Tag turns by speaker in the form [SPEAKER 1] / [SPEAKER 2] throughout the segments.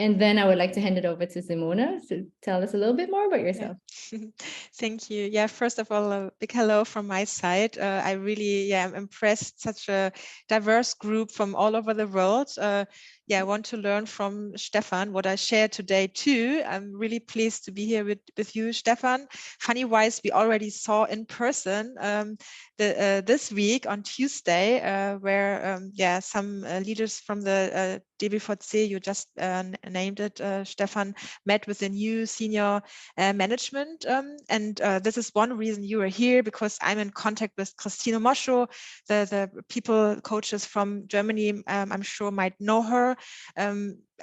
[SPEAKER 1] And then I would like to hand it over to Simona to tell us a little bit more about yourself.
[SPEAKER 2] Yeah. Thank you. Yeah, first of all, a big hello from my side. I really am impressed, such a diverse group from all over the world. I want to learn from Stefan what I share today too. I'm really pleased to be here with you, Stefan. Funny wise, we already saw in person this week on Tuesday, where some leaders from the DBVC, you just named it, Stefan, met with the new senior management. This is one reason you are here, because I'm in contact with Christine Moscho, the people coaches from Germany. I'm sure might know her.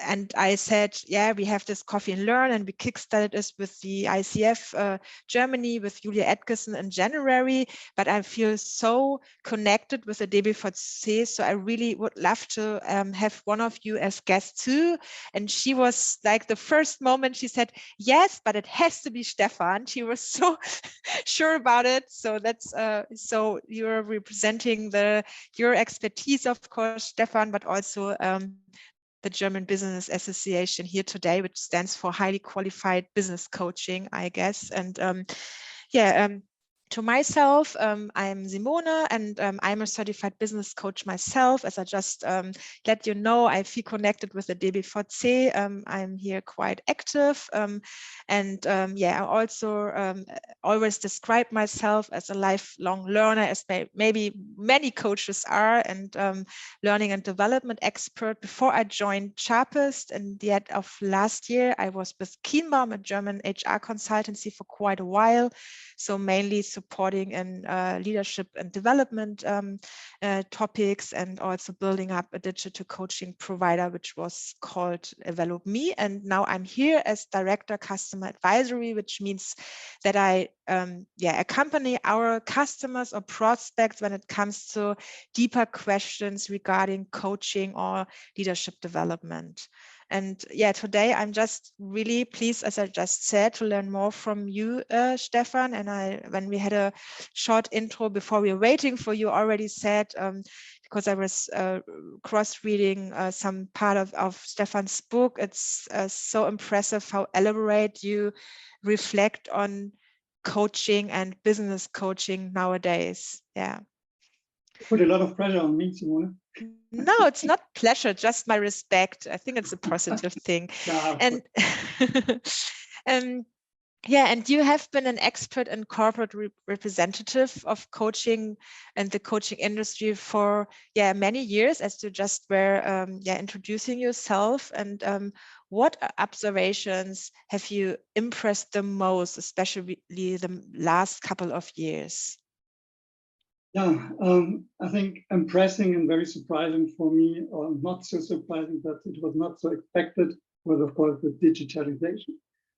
[SPEAKER 2] And I said, yeah, we have this Coffee and Learn, and we kickstarted this with the ICF Germany with Julia Atkinson in January. But I feel so connected with the DBVC, so I really would love to have one of you as guest too. And she was like, the first moment she said, yes, but it has to be Stefan. She was so sure about it. So that's so you're representing your expertise, of course, Stefan, but also the German Business Association here today, which stands for Highly Qualified Business Coaching, I guess. And to myself, I'm Simone, and I'm a certified business coach myself. As I just let you know, I feel connected with the DBVC. I'm here quite active. I also always describe myself as a lifelong learner, as maybe many coaches are, and learning and development expert. Before I joined Sharpest in the end of last year, I was with Kienbaum, a German HR consultancy, for quite a while. So mainly supporting in leadership and development topics, and also building up a digital coaching provider, which was called Develop Me. And now I'm here as Director Customer Advisory, which means that I accompany our customers or prospects when it comes to deeper questions regarding coaching or leadership development. And today I'm just really pleased, as I just said, to learn more from you, Stefan. And when we had a short intro before we were waiting for you, already said, because I was cross-reading some part of Stefan's book, it's so impressive how elaborate you reflect on coaching and business coaching nowadays. Yeah.
[SPEAKER 3] Put a lot of pressure on me, Simone.
[SPEAKER 2] No, it's not pleasure, just my respect. I think it's a positive thing. And and you have been an expert and corporate representative of coaching and the coaching industry for many years, as you just were introducing yourself. And what observations have you impressed the most, especially the last couple of years?
[SPEAKER 3] Yeah, I think impressing and very surprising for me, or not so surprising, but it was not so expected, was of course the digitalization.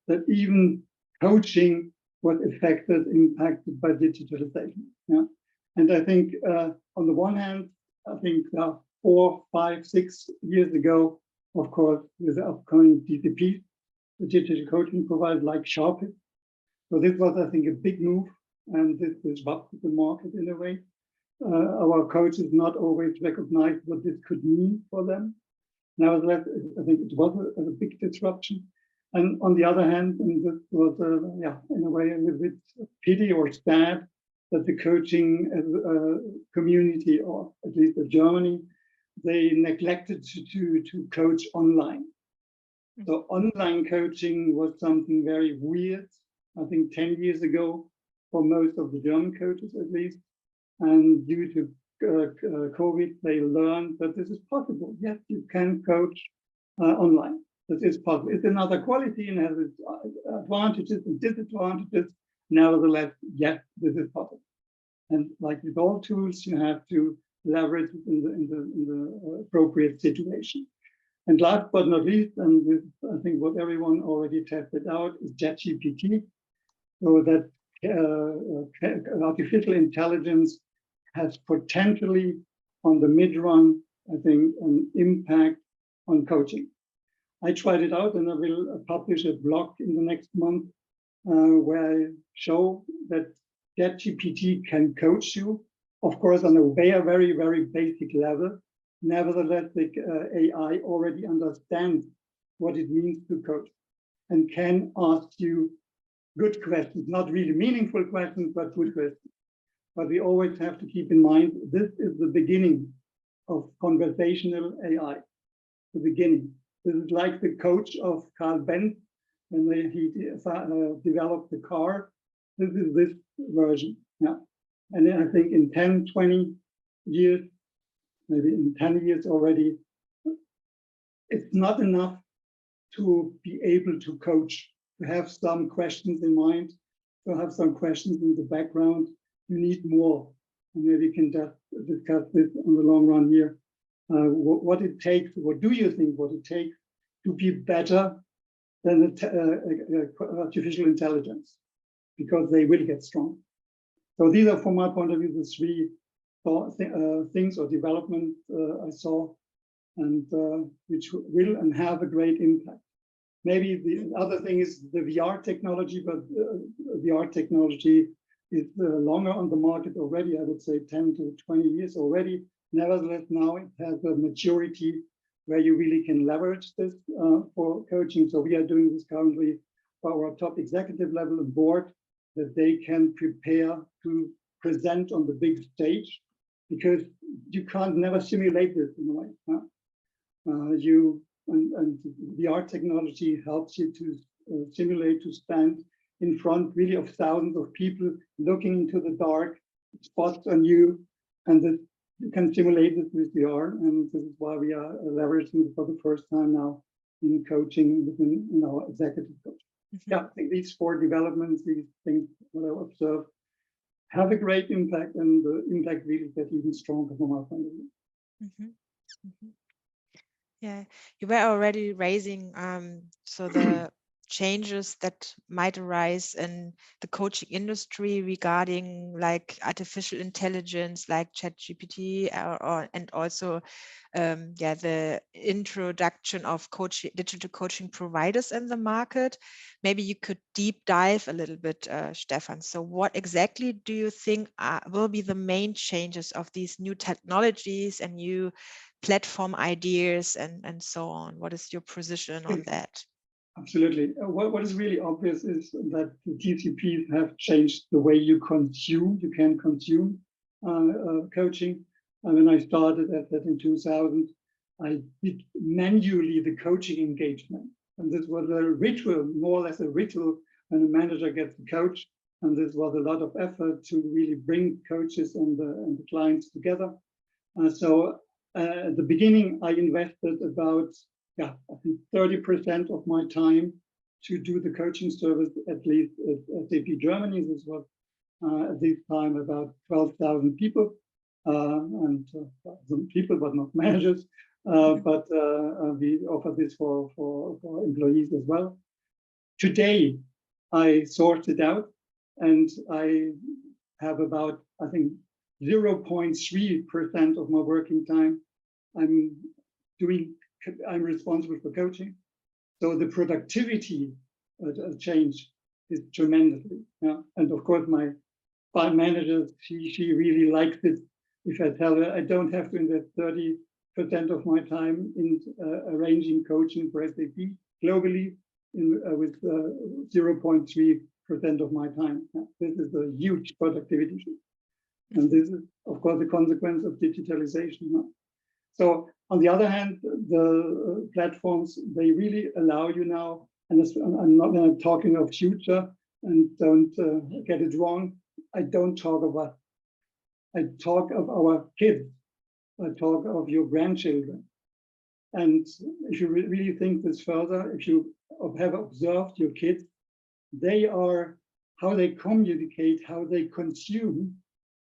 [SPEAKER 3] That even coaching was impacted by digitalization. Yeah, and I think on the one hand, I think 4, 5, 6 years ago, of course, with the upcoming DCP, the digital coaching provider like Sharpest. So this was, I think, a big move. And this disrupted the market in a way. Our coaches not always recognized what this could mean for them. Nevertheless, I think it was a big disruption. And on the other hand, and this was, in a way, a little bit pity or sad that the coaching community, or at least in Germany, they neglected to coach online. So online coaching was something very weird, I think 10 years ago, for most of the German coaches at least. And due to COVID, they learned that this is possible. Yes, you can coach online. This is possible. It's another quality and has its advantages and disadvantages. Nevertheless, yes, this is possible. And like with all tools, you have to leverage it in the appropriate situation. And last but not least, and this, I think what everyone already tested out, is ChatGPT. So that artificial intelligence has potentially, on the mid-run, I think, an impact on coaching. I tried it out, and I will publish a blog in the next month where I show that ChatGPT can coach you, of course, on a very, very basic level. Nevertheless, the AI already understands what it means to coach and can ask you good questions, not really meaningful questions, but good questions. But we always have to keep in mind, this is the beginning of conversational AI, the beginning. This is like the coach of Carl Benz when he developed the car. This is this version. Yeah. And then I think in 10, 20 years, maybe in 10 years already, it's not enough to be able to coach, to have some questions in mind, to have some questions in the background. You need more. And maybe we can just discuss this on the long run here. What it takes, what do you think what it takes to be better than artificial intelligence? Because they will get strong. So these are, from my point of view, the three things or developments I saw, and which will and have a great impact. Maybe the other thing is the VR technology, but VR technology is longer on the market already. I would say 10 to 20 years already. Nevertheless, now it has a maturity where you really can leverage this for coaching. So we are doing this currently for our top executive level and board, that they can prepare to present on the big stage, because you can't never simulate this in a way. Huh? And VR technology helps you to simulate, to stand in front really of thousands of people looking into the dark, spots on you, and that you can simulate it with VR. And this is why we are leveraging for the first time now in coaching within our executive coaching. Yeah, I think these four developments, these things that I observed, have a great impact, and the impact really gets even stronger from our point of view.
[SPEAKER 2] Yeah, you were already raising so the changes that might arise in the coaching industry regarding like artificial intelligence, like ChatGPT, and also the introduction of digital coaching providers in the market. Maybe you could deep dive a little bit, Stefan. So what exactly do you think will be the main changes of these new technologies and new platform ideas and so on? What is your position on that?
[SPEAKER 3] Absolutely. What is really obvious is that the DCPs have changed the way you can consume coaching. And when I started at that in 2000, I did manually the coaching engagement. And this was a ritual, more or less a ritual, when a manager gets a coach. And this was a lot of effort to really bring coaches and the clients together. So at the beginning, I invested about, I think 30% of my time to do the coaching service, at least at SAP Germany. This was at this time about 12,000 people, and some people, but not managers. But we offer this for employees as well. Today, I sourced it out, and I have about, I think, 0.3% of my working time I'm responsible for coaching. So the productivity change is tremendously. Yeah? And of course, my manager, she really likes it if I tell her I don't have to invest 30% of my time in arranging coaching for SAP globally with 0.3% of my time. Yeah? This is a huge productivity shift. And this is, of course, a consequence of digitalization. No? So on the other hand, the platforms, they really allow you now, and I'm not talking of future, and don't get it wrong, I don't talk of us. I talk of our kids. I talk of your grandchildren. And if you really think this further, if you have observed your kids, they are, how they communicate, how they consume,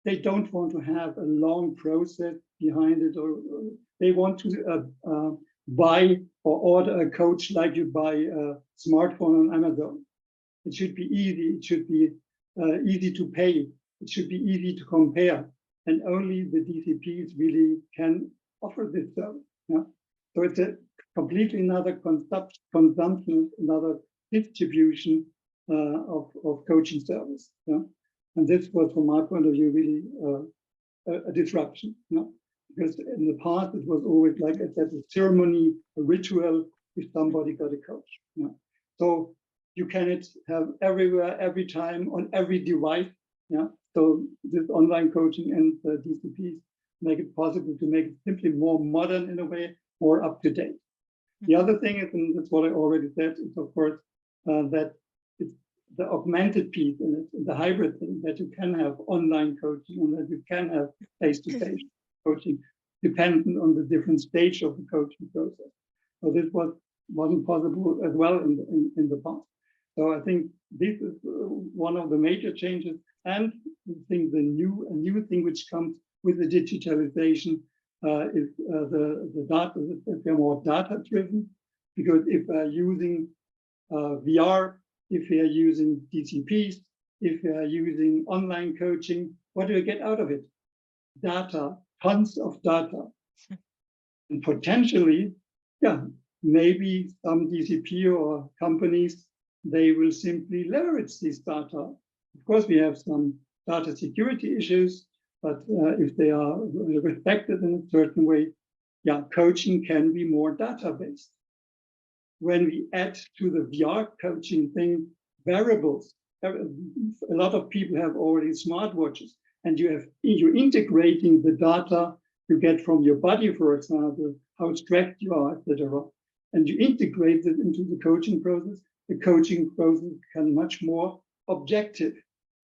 [SPEAKER 3] they don't want to have a long process behind it, or they want to buy or order a coach like you buy a smartphone on Amazon. It should be easy. It should be easy to pay. It should be easy to compare. And only the DCPs really can offer this service. Yeah? So it's a completely another consumption, another distribution of coaching service. Yeah? And this was, from my point of view, really a disruption. Yeah? Because in the past, it was always, like I said, a ceremony, a ritual, if somebody got a coach. Yeah. So you cannot have everywhere, every time, on every device. Yeah. So this online coaching and the DCPs make it possible to make it simply more modern in a way, more up to date. The other thing is, and that's what I already said, is of course that it's the augmented piece in it, the hybrid thing, that you can have online coaching and that you can have face-to-face coaching, dependent on the different stage of the coaching process. So this wasn't possible as well in the past. So I think this is one of the major changes, and I think a new thing which comes with the digitalization is the data, that they're more data-driven, because if they're using VR, if they are using DCPs, if they are using online coaching, what do you get out of it? Data, tons of data. And potentially, yeah, maybe some DCP or companies, they will simply leverage this data. Of course, we have some data security issues, but if they are respected in a certain way, yeah, coaching can be more data-based. When we add to the VR coaching thing wearables, a lot of people have already smartwatches, and you're integrating the data you get from your body, for example, how stressed you are, etc., and you integrate it into the coaching process. The coaching process can much more objective.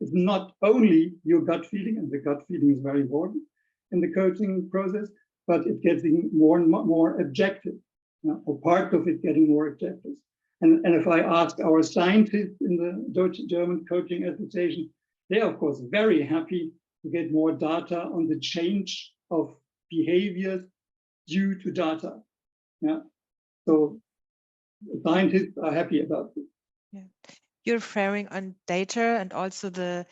[SPEAKER 3] It's not only your gut feeling, and the gut feeling is very important in the coaching process, but it gets more and more objective, or part of it getting more objective. And if I ask our scientists in the Deutsche-German Coaching Association, they are, of course, very happy to get more data on the change of behaviors due to data. Yeah. So scientists are happy about this.
[SPEAKER 2] Yeah. You're referring on data and also the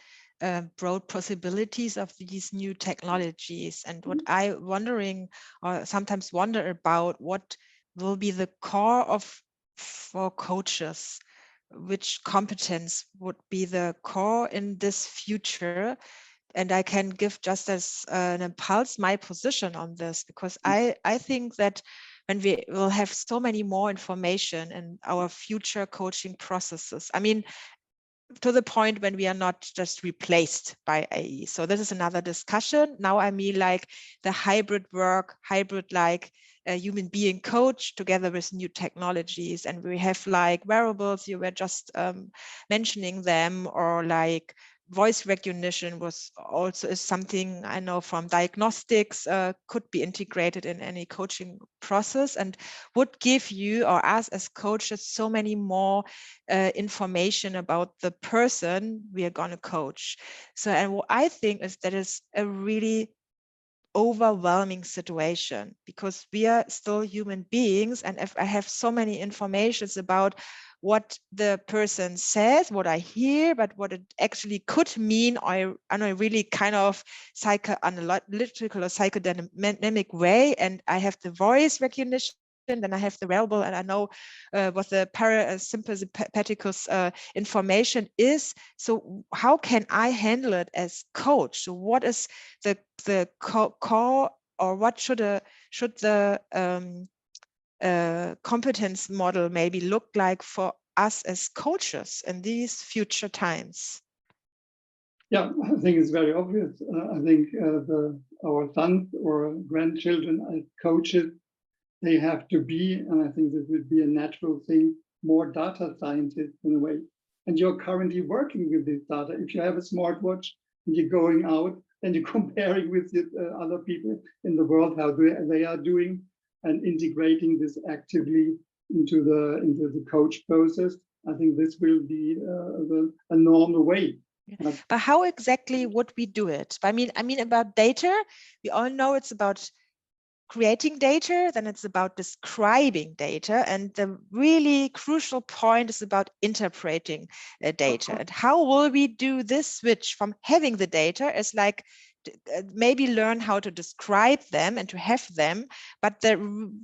[SPEAKER 2] broad possibilities of these new technologies. And what I wondering, or sometimes wonder about, what will be the core for coaches? Which competence would be the core in this future? And I can give just as an impulse my position on this, because I think that when we will have so many more information in our future coaching processes, I mean, to the point when we are not just replaced by AI. So this is another discussion. Now I mean like the hybrid work, like a human being coach together with new technologies. And we have like wearables, you were just mentioning them, or like voice recognition is something I know from diagnostics, could be integrated in any coaching process, and would give you or us as coaches so many more information about the person we are going to coach. So, and what I think is that is a really overwhelming situation, because we are still human beings, and if I have so many informations about what the person says, what I hear, but what it actually could mean, and I really kind of psychoanalytical or psychodynamic way, and I have the voice recognition, then I have the wearable, and I know what the parasympathetic information is. So how can I handle it as coach? So what is the core, or what should the competence model maybe look like for us as coaches in these future times?
[SPEAKER 3] Yeah, I think it's very obvious. I think our sons or grandchildren as coaches, they have to be, and I think this would be a natural thing, more data scientists in a way. And you're currently working with this data. If you have a smartwatch and you're going out and you're comparing with other people in the world, how they are doing, and integrating this actively into the coach process, I think this will be a normal way.
[SPEAKER 2] But how exactly would we do it? I mean about data, we all know it's about creating data, then it's about describing data, and the really crucial point is about interpreting data. And how will we do this switch from having the data as like maybe learn how to describe them and to have them, but the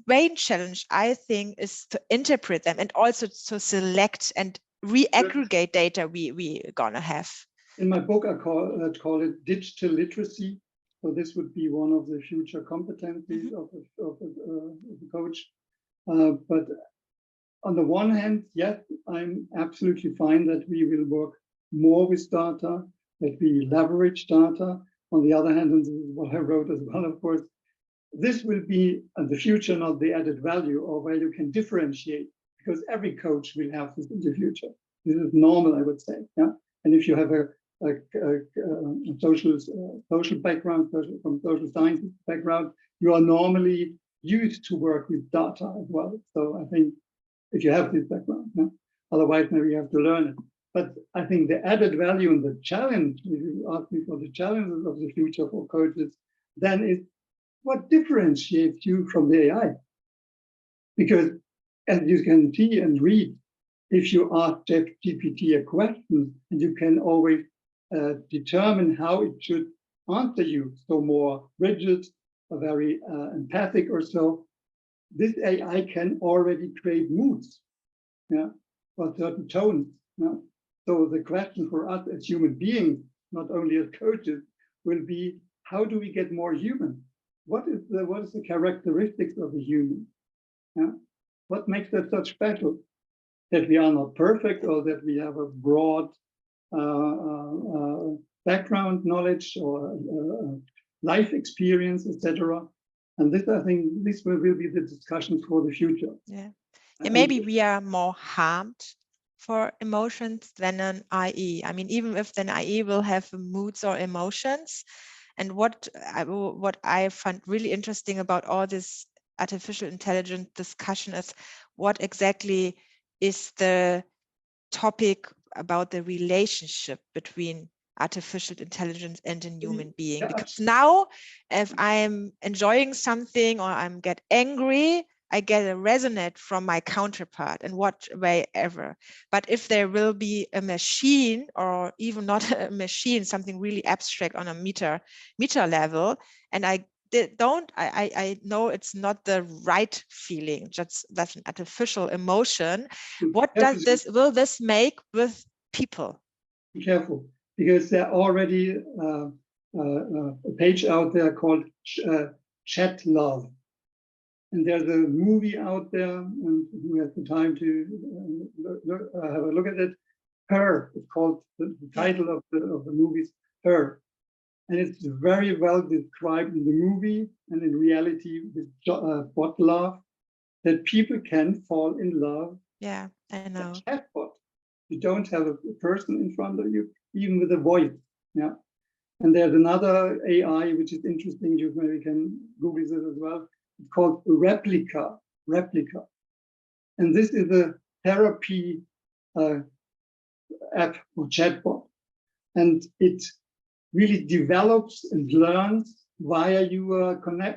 [SPEAKER 2] main challenge, I think, is to interpret them and also to select and re-aggregate data we're gonna have.
[SPEAKER 3] In my book, I call it digital literacy. So this would be one of the future competencies of a coach. But on the one hand, yes, I'm absolutely fine that we will work more with data, that we leverage data. On the other hand, and this is what I wrote as well, of course, this will be in the future not the added value or where you can differentiate, because every coach will have this in the future. This is normal, I would say. Yeah, and if you have a social background, from social science background, you are normally used to work with data as well. So I think if you have this background, yeah? Otherwise maybe you have to learn it. But I think the added value and the challenge, if you ask me for the challenges of the future for coaches, then is what differentiates you from the AI? Because as you can see and read, if you ask ChatGPT a question, and you can always determine how it should answer you, so more rigid, or very empathic or so, this AI can already create moods, yeah, or certain tones. Yeah? So the question for us as human beings, not only as coaches, will be, how do we get more human? What is the characteristics of a human? Yeah? What makes us such special? That we are not perfect, or that we have a broad background knowledge or life experience, etc. And this, I think, this will be the discussions for the future.
[SPEAKER 2] Yeah, and maybe we are more harmed for emotions than an IE. I mean, even if an IE will have moods or emotions, and what I find really interesting about all this artificial intelligence discussion is what exactly is the topic about the relationship between artificial intelligence and a human being. Because now, if I'm enjoying something or I'm get angry, I get a resonate from my counterpart in what way ever. But if there will be a machine, or even not a machine, something really abstract on a meter level, and I know it's not the right feeling, just that's an artificial emotion. What will this make with people?
[SPEAKER 3] Be careful, because there are already a page out there called Chat Love. And there's a movie out there, and who has the time to have a look at it. Her, it's called, the title of the movie is Her. And it's very well described in the movie and in reality with bot love, that people can fall in love.
[SPEAKER 2] Yeah, I know.
[SPEAKER 3] A chatbot. You don't have a person in front of you, even with a voice. Yeah. And there's another AI which is interesting. You maybe can Google this as well. It's called Replica. And this is a therapy app or chatbot. And it really develops and learns via you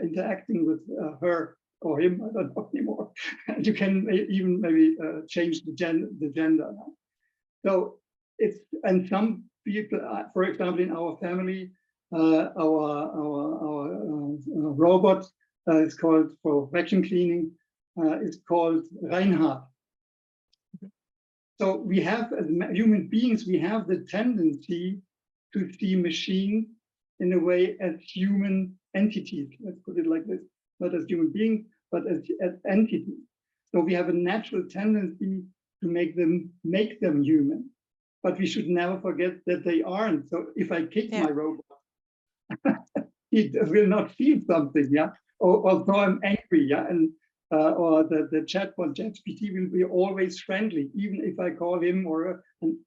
[SPEAKER 3] interacting with her or him, I don't know anymore. You can even maybe change the gender now. So it's, and some people, for example, in our family, our robot is called, for vacuum cleaning, is called Reinhard. So we have, as human beings, we have the tendency to see machines in a way as human entities. Let's put it like this, not as human beings, but as entities. So we have a natural tendency to make them human, but we should never forget that they aren't. So if I kick my robot, it will not feel something, yeah. Or so I'm angry, yeah, and or the chatbot ChatGPT will be always friendly, even if I call him or an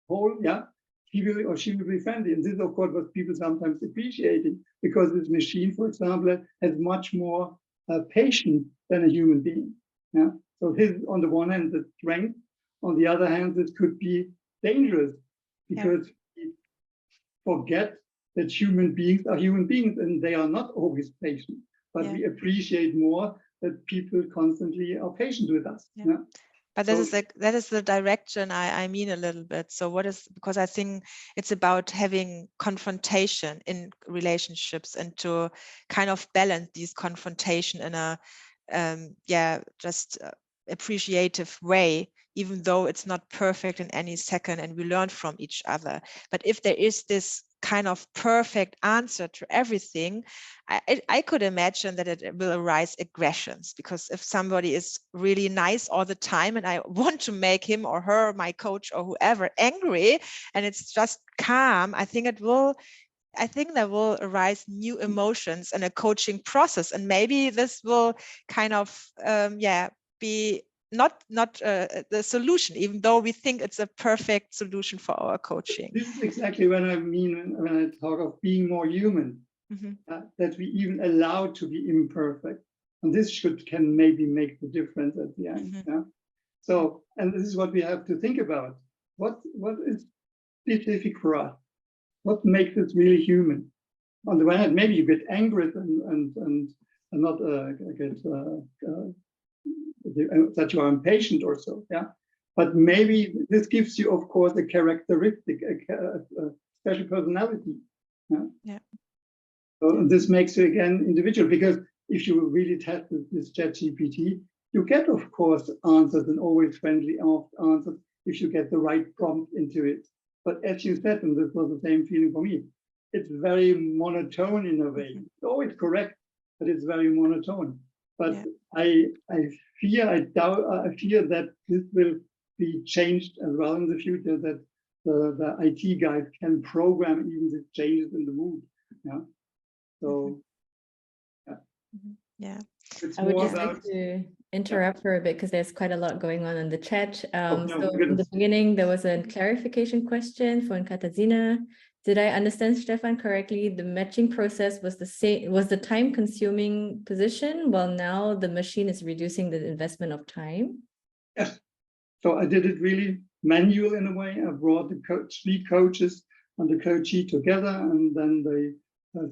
[SPEAKER 3] whole, yeah. He will or she will be friendly. And this, of course, what people sometimes appreciating, because this machine, for example, has much more patience than a human being. Yeah. So this, on the one hand, the strength. On the other hand, this could be dangerous, because we forget that human beings are human beings and they are not always patient. But we appreciate more that people constantly are patient with us. Yeah.
[SPEAKER 2] But that is the direction I mean a little bit. So what is, because I think it's about having confrontation in relationships and to kind of balance these confrontation in a just appreciative way, even though it's not perfect in any second and we learn from each other. But if there is this kind of perfect answer to everything, I could imagine that it will arise aggressions, because if somebody is really nice all the time and I want to make him or her, my coach or whoever, angry, and it's just calm, I think there will arise new emotions in a coaching process, and maybe this will kind of be not the solution, even though we think it's a perfect solution for our coaching.
[SPEAKER 3] This is exactly what I mean when I talk of being more human, that we even allow to be imperfect, and this can maybe make the difference at the end. Yeah? So, and this is what we have to think about. What is specific for us? What makes us really human? On the one hand, maybe you get angry and not get that you are impatient or so, yeah. But maybe this gives you, of course, a characteristic, a special personality. Yeah. So this makes you again individual, because if you really test this ChatGPT, you get, of course, answers, and always friendly answers if you get the right prompt into it. But as you said, and this was the same feeling for me, it's very monotone in a way. It's always correct, but it's very monotone. But I fear that this will be changed as well in the future, that the IT guys can program even the changes in the mood. Yeah. So
[SPEAKER 1] I would just like to interrupt for a bit, because there's quite a lot going on in the chat. So in the beginning, there was a clarification question for Katarzyna. Did I understand Stefan correctly? The matching process was the same, was the time-consuming position, while now the machine is reducing the investment of time?
[SPEAKER 3] Yes. So I did it really manual in a way. I brought the three coaches and the coachee together, and then they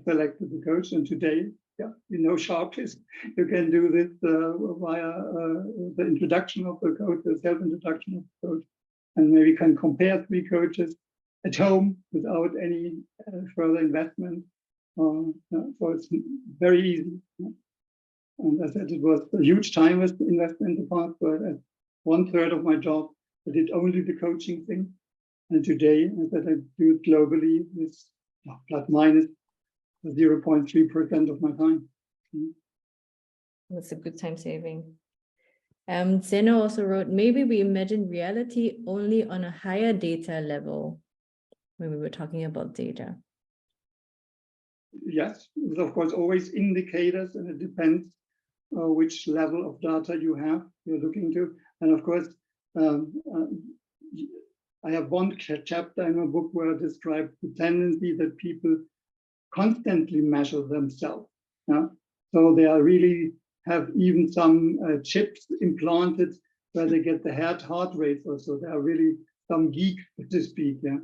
[SPEAKER 3] selected the coach. And today, sharpies, you can do this via the introduction of the coach, the self-introduction of the coach, and maybe can compare three coaches at home without any further investment. So it's very easy. And as I said, it was a huge time investment in the past, but at 1/3 of my job, I did only the coaching thing. And today, as I said, I do it globally with plus minus 0.3% of my time.
[SPEAKER 1] That's a good time saving. Zeno also wrote, maybe we imagine reality only on a higher data level when we were talking about data.
[SPEAKER 3] Yes, there's of course always indicators, and it depends which level of data you're looking to. And of course, I have one chapter in my book where I describe the tendency that people constantly measure themselves. Yeah? So they are really have even some chips implanted where they get the heart rates also. They are really some geek, so to speak. Yeah.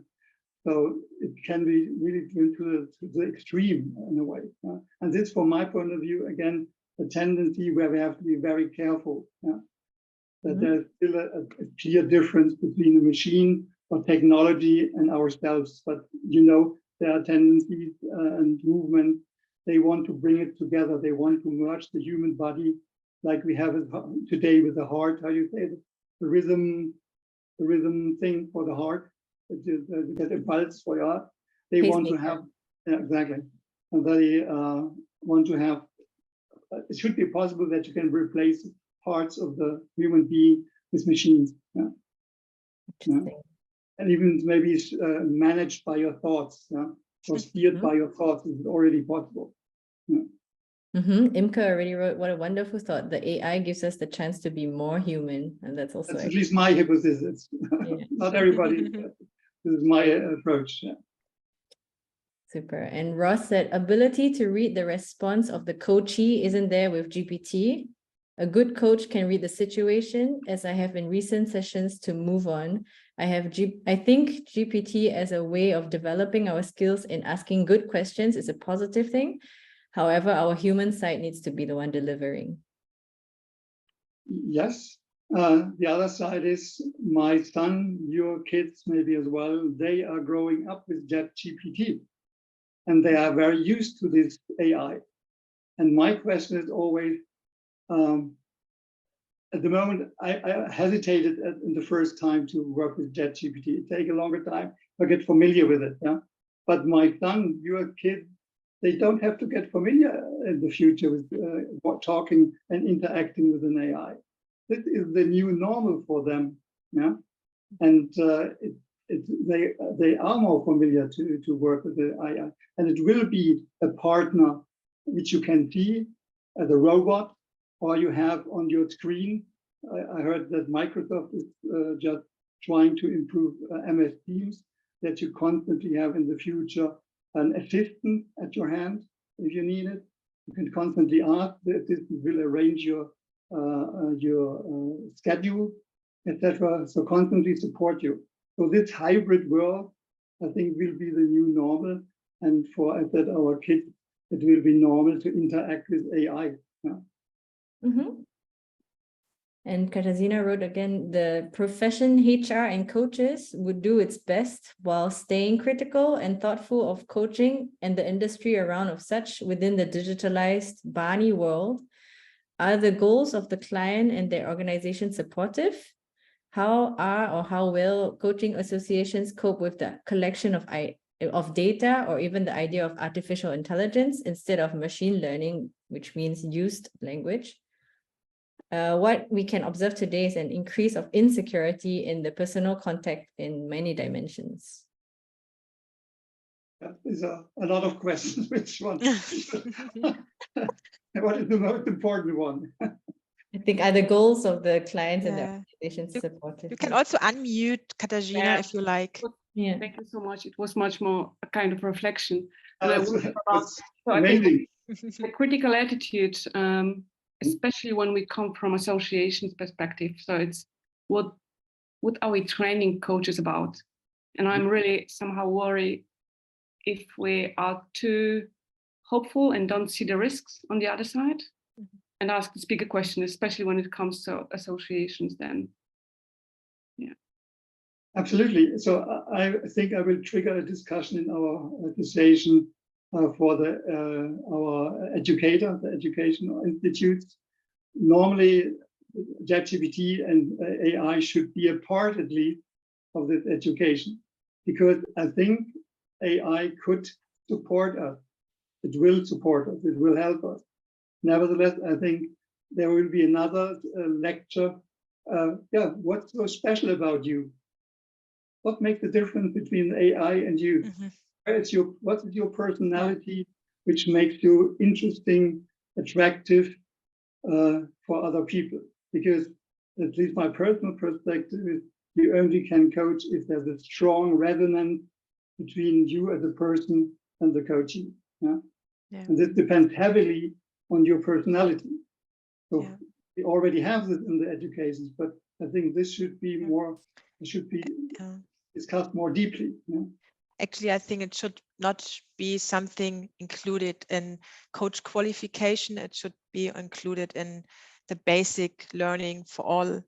[SPEAKER 3] So it can be really to the extreme in a way. Yeah? And this, from my point of view, again, a tendency where we have to be very careful. Yeah? That there's still a clear difference between the machine or technology and ourselves. But there are tendencies and movements. They want to bring it together. They want to merge the human body, like we have it today with the heart. How you say it? The rhythm thing for the heart. Get a pulse for your heart. They want to have exactly, and they want to have. It should be possible that you can replace parts of the human being with machines. Yeah. And even maybe managed by your thoughts, or steered by your thoughts is already possible. Yeah.
[SPEAKER 1] Imke already wrote, what a wonderful thought. The AI gives us the chance to be more human. And that's also
[SPEAKER 3] at least my hypothesis. Not everybody. This is my approach. Yeah.
[SPEAKER 1] Super. And Ross said, ability to read the response of the coachee isn't there with GPT. A good coach can read the situation, as I have in recent sessions to move on. I think GPT as a way of developing our skills in asking good questions is a positive thing. However, our human side needs to be the one delivering.
[SPEAKER 3] Yes. The other side is my son, your kids maybe as well, they are growing up with ChatGPT, and they are very used to this AI. And my question is always, at the moment, I hesitated in the first time to work with ChatGPT. It takes a longer time to get familiar with it. Yeah, but my son, your kid, they don't have to get familiar in the future with talking and interacting with an AI. This is the new normal for them, yeah. And they are more familiar to work with the AI, and it will be a partner which you can see as a robot, or you have on your screen. I heard that Microsoft is just trying to improve MS Teams, that you constantly have in the future an assistant at your hand if you need it. You can constantly ask, the assistant will arrange your schedule, etc. So constantly support you. So this hybrid world, I think, will be the new normal. And for our kids, it will be normal to interact with AI. Yeah.
[SPEAKER 1] Mm-hmm. And Katarzyna wrote again, the profession, HR and coaches would do its best while staying critical and thoughtful of coaching and the industry around of such within the digitalized Barney world. Are the goals of the client and their organization supportive? How will coaching associations cope with the collection of data, or even the idea of artificial intelligence instead of machine learning, which means used language? What we can observe today is an increase of insecurity in the personal contact in many dimensions.
[SPEAKER 3] These are a lot of questions. Which one? What is the most important one?
[SPEAKER 1] I think are the goals of the clients and the organizations supportive.
[SPEAKER 2] You can also unmute Katarzyna if you like.
[SPEAKER 1] Yeah.
[SPEAKER 4] Thank you so much. It was much more a kind of reflection. And
[SPEAKER 3] That's
[SPEAKER 4] I
[SPEAKER 3] amazing.
[SPEAKER 4] think the critical attitude, especially when we come from associations perspective. So it's what are we training coaches about? And I'm really somehow worried if we are too hopeful and don't see the risks on the other side, and ask the speaker question, especially when it comes to associations. Then, yeah.
[SPEAKER 3] Absolutely. So I think I will trigger a discussion in our association for our educator, the educational institutes. Normally, ChatGPT and AI should be a part, at least, of this education, because I think AI could support us. It will support us. It will help us. Nevertheless, I think there will be another lecture. What's so special about you? What makes the difference between AI and you? What is your personality which makes you interesting, attractive for other people? Because at least my personal perspective is you only can coach if there's a strong resonance between you as a person and the coachee. Yeah? And this depends heavily on your personality. So we already have this in the educations, but I think this should be more, it should be discussed more deeply. Yeah?
[SPEAKER 2] Actually, I think it should not be something included in coach qualification. It should be included in the basic learning for all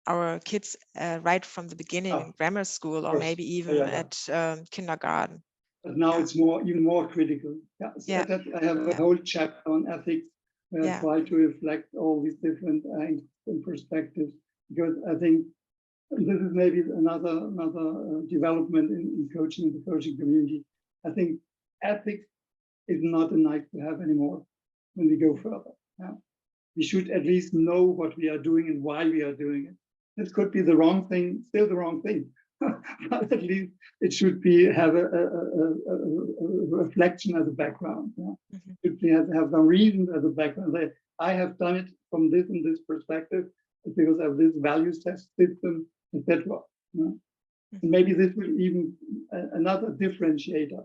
[SPEAKER 2] our kids right from the beginning in grammar school, or maybe even at kindergarten.
[SPEAKER 3] But now it's even more critical. I have a whole chapter on ethics where I try to reflect all these different angles and perspectives, because I think this is maybe another development in coaching, in the coaching community. I think ethics is not a nice to have anymore when we go further. Yeah? We should at least know what we are doing and why we are doing it. This could be the wrong thing, still the wrong thing, but at least it should have a reflection as a background. Yeah? It should have some reason as a background. I have done it from this and this perspective because of this value system, etc. Yeah? And maybe this will even another differentiator.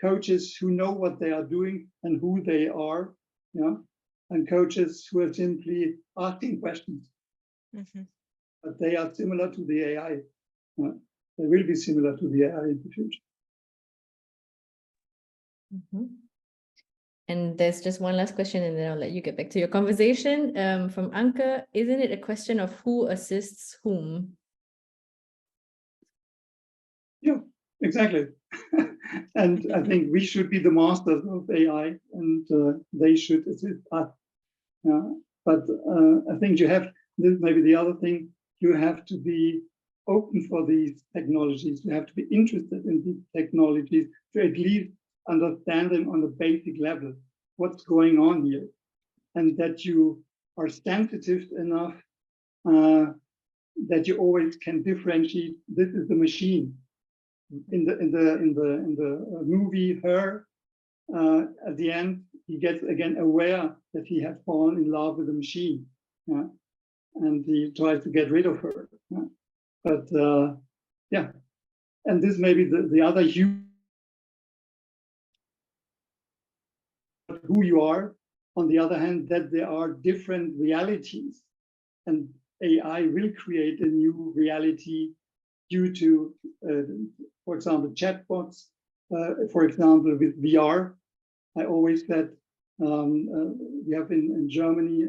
[SPEAKER 3] Coaches who know what they are doing and who they are, yeah, and coaches who are simply asking questions. But they are similar to the AI. They will be similar to the AI in the future.
[SPEAKER 1] And there's just one last question, and then I'll let you get back to your conversation. From Anke, isn't it a question of who assists whom?
[SPEAKER 3] Yeah, exactly. And I think we should be the masters of AI, and they should assist us. But I think you have, this maybe the other thing, you have to be open for these technologies. You have to be interested in these technologies to at least understand them on a basic level, what's going on here, and that you are sensitive enough that you always can differentiate. This is the machine. In the movie Her, at the end, he gets again aware that he has fallen in love with the machine, yeah? And he tries to get rid of her. Yeah? But yeah, and this may be the other huge who you are. On the other hand, that there are different realities, and AI will create a new reality due to, for example, chatbots. For example, with VR, I always said we have in Germany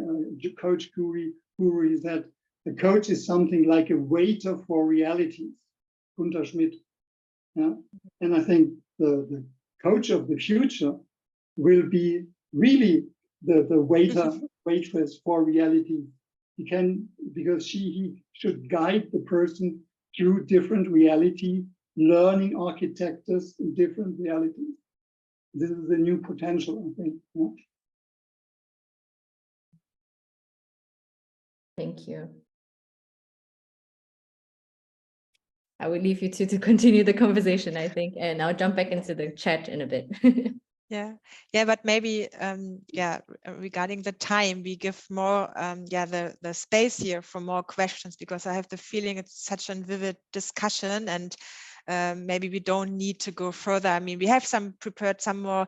[SPEAKER 3] coach guru. He said the coach is something like a waiter for realities. Gunter Schmidt. Yeah? And I think the coach of the future will be really the waitress for reality. He can, because he should guide the person through different reality, learning architectures in different realities. This is a new potential, I think. Yeah?
[SPEAKER 1] Thank you. I will leave you two to continue the conversation, I think, and I'll jump back into the chat in a bit.
[SPEAKER 2] Yeah, but maybe regarding the time, we give more the space here for more questions, because I have the feeling it's such a vivid discussion, and maybe we don't need to go further. I mean, we have prepared some more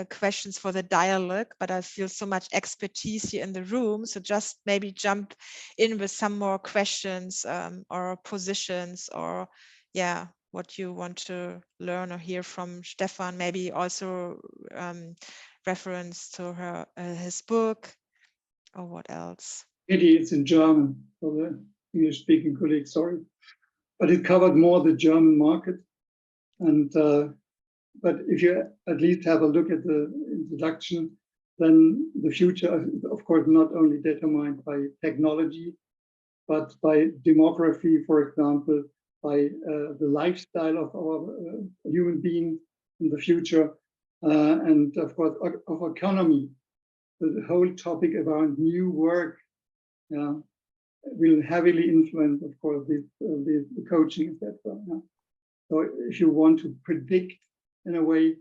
[SPEAKER 2] questions for the dialogue, but I feel so much expertise here in the room, so just maybe jump in with some more questions or positions, or what you want to learn or hear from Stefan, maybe also reference to his book, or what else.
[SPEAKER 3] Maybe it's in German for the English-speaking colleagues, sorry. But it covered more the German market. And but if you at least have a look at the introduction, then the future is, of course, not only determined by technology, but by demography, for example, by the lifestyle of our human beings in the future, and of course of economy. The whole topic around new work will heavily influence, of course, the coaching, etc. Yeah. So if you want to predict in a way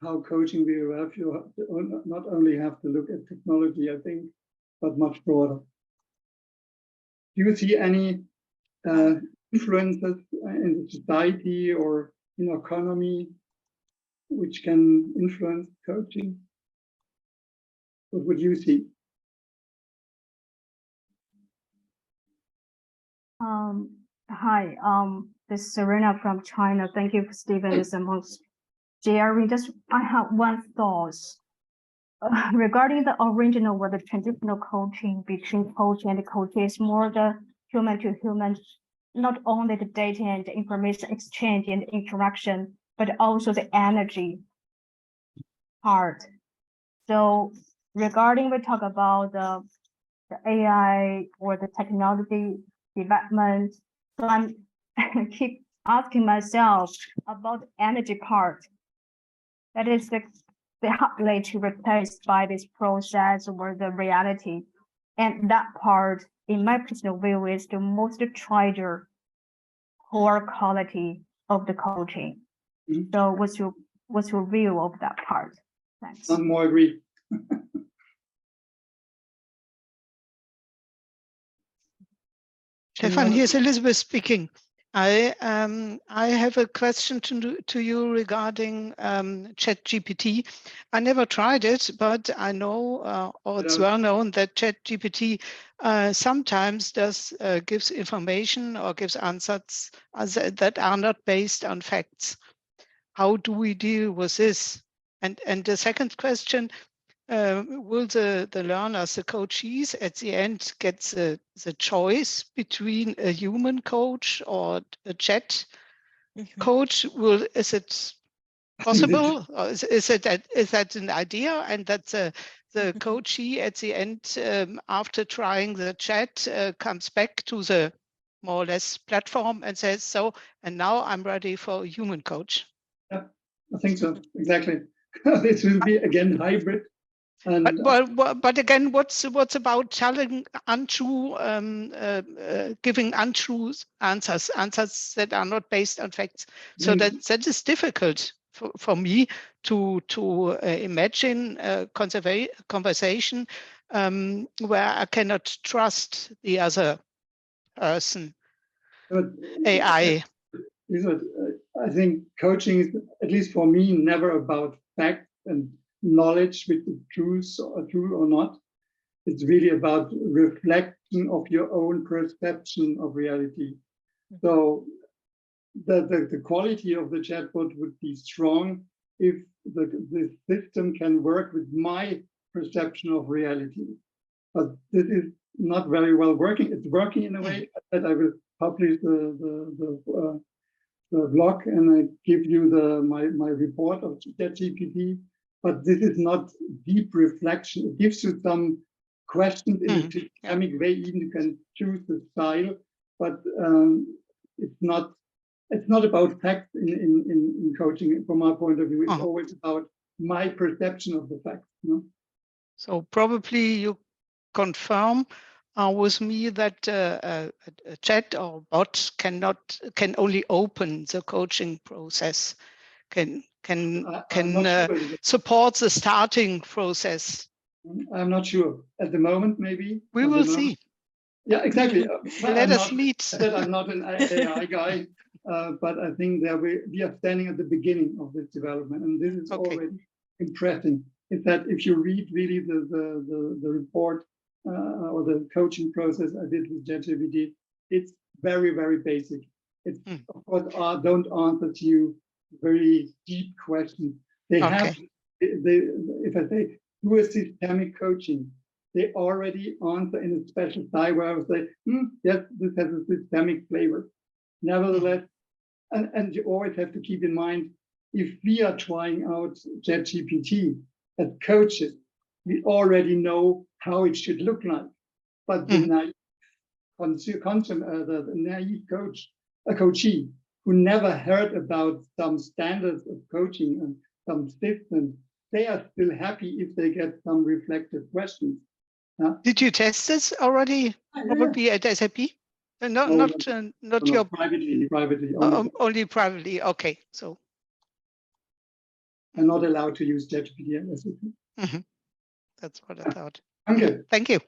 [SPEAKER 3] how coaching will evolve, you not only have to look at technology, I think, but much broader. Do you see any influences in society or in economy which can influence coaching? What would you see?
[SPEAKER 5] Hi, this is Serena from China. Thank you, Stephen. It's amongst Jerry. I have one thought regarding the original or the traditional coaching between coach and coach is more the human to human, not only the data and the information exchange and interaction, but also the energy part. So regarding we talk about the AI or the technology development, so I'm keep asking myself about the energy part. That is the hardly to replace by this process or the reality. And that part, in my personal view, is the most treasure core quality of the coaching. Mm-hmm. So what's your view of that part? Thanks.
[SPEAKER 3] I'm more agree.
[SPEAKER 6] Stefan, here's Elizabeth speaking. I have a question to you regarding ChatGPT. I never tried it, but I know, or it's well known that ChatGPT sometimes gives information or gives answers that are not based on facts. How do we deal with this? And the second question, will the learners, the coachees, at the end get the choice between a human coach or a chat coach? Is it possible? Or is that an idea? And that the coachee at the end, after trying the chat, comes back to the more or less platform and says, so, and now I'm ready for a human coach.
[SPEAKER 3] Yeah, I think so, exactly. This will be again hybrid. And
[SPEAKER 6] But again, what's about telling untrue, giving untrue answers that are not based on facts? So that is difficult for me to imagine a conversation where I cannot trust the other person. AI.
[SPEAKER 3] I think coaching is, at least for me, never about facts and knowledge with the truth or true or not. It's really about reflection of your own perception of reality. So the quality of the chatbot would be strong if the system can work with my perception of reality. But this is not very well working. It's working in a way that I will publish the blog and I give you my report of ChatGPT. But this is not deep reflection. It gives you some questions in a systemic way. Even you can choose the style, but it's not about facts in coaching. From my point of view, it's always about my perception of the facts. You know?
[SPEAKER 6] So probably you confirm with me that a chat or bot can only open the coaching process, can support the starting process.
[SPEAKER 3] I'm not sure at the moment. Maybe
[SPEAKER 6] we will see.
[SPEAKER 3] Yeah, exactly.
[SPEAKER 6] Let us meet.
[SPEAKER 3] I'm not an AI guy, but I think that we are standing at the beginning of this development, and this is already impressive. Is that if you read really the report or the coaching process I did with ChatGPT, it's very, very basic. It's of course don't answer to you very deep questions. They have, if I say do a systemic coaching, they already answer in a special style where I would say, yes, this has a systemic flavor. Nevertheless, and you always have to keep in mind, if we are trying out ChatGPT as coaches, we already know how it should look like. But the naive coachee who never heard about some standards of coaching and some systems, they are still happy if they get some reflective questions.
[SPEAKER 6] Did you test this already? Probably at SAP? Not your
[SPEAKER 3] privately.
[SPEAKER 6] Only privately. Okay, so
[SPEAKER 3] I'm not allowed to use ChatGPT at SAP.
[SPEAKER 6] That's what I thought.
[SPEAKER 3] Anke.
[SPEAKER 6] Thank you.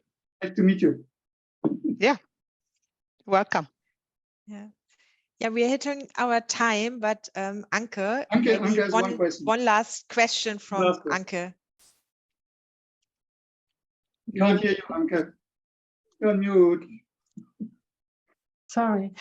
[SPEAKER 3] Nice to meet you.
[SPEAKER 6] Yeah, welcome.
[SPEAKER 2] Yeah, we are hitting our time, but Anke
[SPEAKER 3] has one question.
[SPEAKER 2] One last question from Anke.
[SPEAKER 3] Can't hear you, Anke. You're on mute.
[SPEAKER 7] Sorry.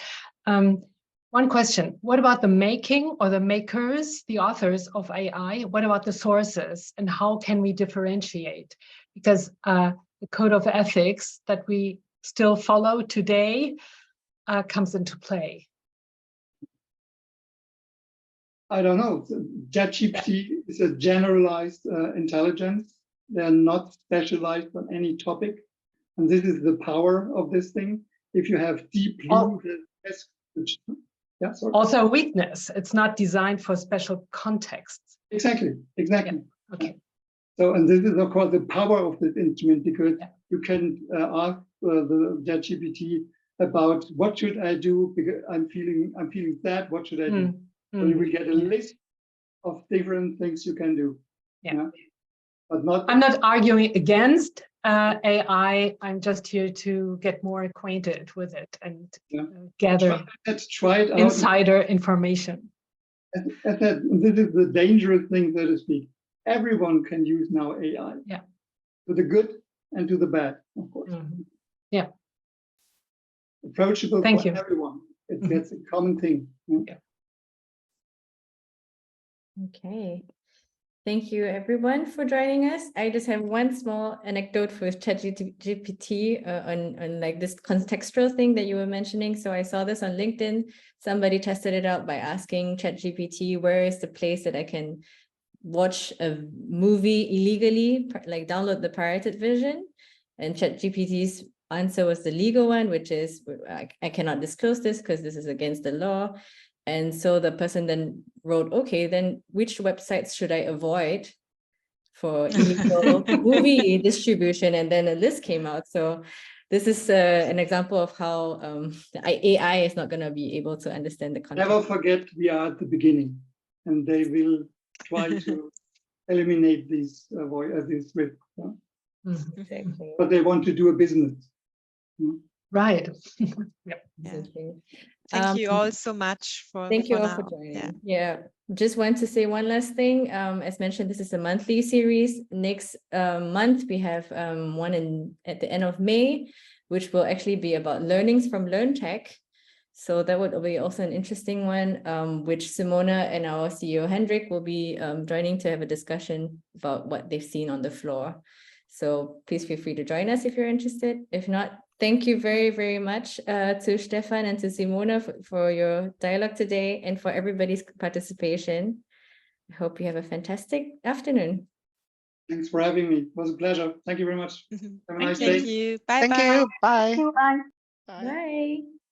[SPEAKER 7] One question. What about the making or the makers, the authors of AI? What about the sources and how can we differentiate? Because the code of ethics that we still follow today comes into play.
[SPEAKER 3] I don't know. ChatGPT is a generalized intelligence. They're not specialized on any topic. And this is the power of this thing. If you have deep blue,
[SPEAKER 7] also a weakness. It's not designed for special contexts.
[SPEAKER 3] Exactly.
[SPEAKER 7] Yeah. Okay.
[SPEAKER 3] So, and this is of course the power of this instrument, because you can ask the ChatGPT about what should I do because I'm feeling sad. What should I do? So you will get a list of different things you can do.
[SPEAKER 7] Yeah.
[SPEAKER 3] But not.
[SPEAKER 7] I'm not arguing against AI. I'm just here to get more acquainted with it and gather insider information.
[SPEAKER 3] As said, this is the dangerous thing, so to speak. Everyone can use now AI.
[SPEAKER 7] Yeah.
[SPEAKER 3] To the good and to the bad, of course.
[SPEAKER 7] Yeah.
[SPEAKER 3] Approachable
[SPEAKER 7] Thank
[SPEAKER 3] for
[SPEAKER 7] you.
[SPEAKER 3] everyone. It's a common thing.
[SPEAKER 7] Yeah.
[SPEAKER 1] Okay. Thank you everyone for joining us. I just have one small anecdote for ChatGPT on like this contextual thing that you were mentioning. So I saw this on LinkedIn. Somebody tested it out by asking ChatGPT, where is the place that I can watch a movie illegally, like download the pirated version? And ChatGPT's answer was the legal one, which is I cannot disclose this because this is against the law. And so the person then wrote, okay, then which websites should I avoid for illegal movie distribution? And then a list came out. So this is an example of how AI is not going to be able to understand the content.
[SPEAKER 3] Never forget, we are at the beginning, and they will try to eliminate these risks. Yeah?
[SPEAKER 7] Mhm.
[SPEAKER 1] Exactly.
[SPEAKER 3] But they want to do a business.
[SPEAKER 7] Right.
[SPEAKER 2] Yeah.
[SPEAKER 1] Exactly.
[SPEAKER 2] Thank you all so much for
[SPEAKER 1] Thank you all for
[SPEAKER 2] now.
[SPEAKER 1] joining. Yeah, just want to say one last thing. As mentioned, this is a monthly series. Next month, we have one at the end of May, which will actually be about learnings from LearnTech. So that would be also an interesting one, which Simona and our CEO Hendrik will be joining to have a discussion about what they've seen on the floor. So please feel free to join us if you're interested. If not, thank you very, very much to Stefan and to Simona for your dialogue today and for everybody's participation. I hope you have a fantastic afternoon.
[SPEAKER 3] Thanks for having me. It was a pleasure. Thank you very much. Have a nice day.
[SPEAKER 2] Thank you. Bye bye.
[SPEAKER 6] Thank you. Bye.
[SPEAKER 5] Bye.
[SPEAKER 6] Bye.
[SPEAKER 1] Bye.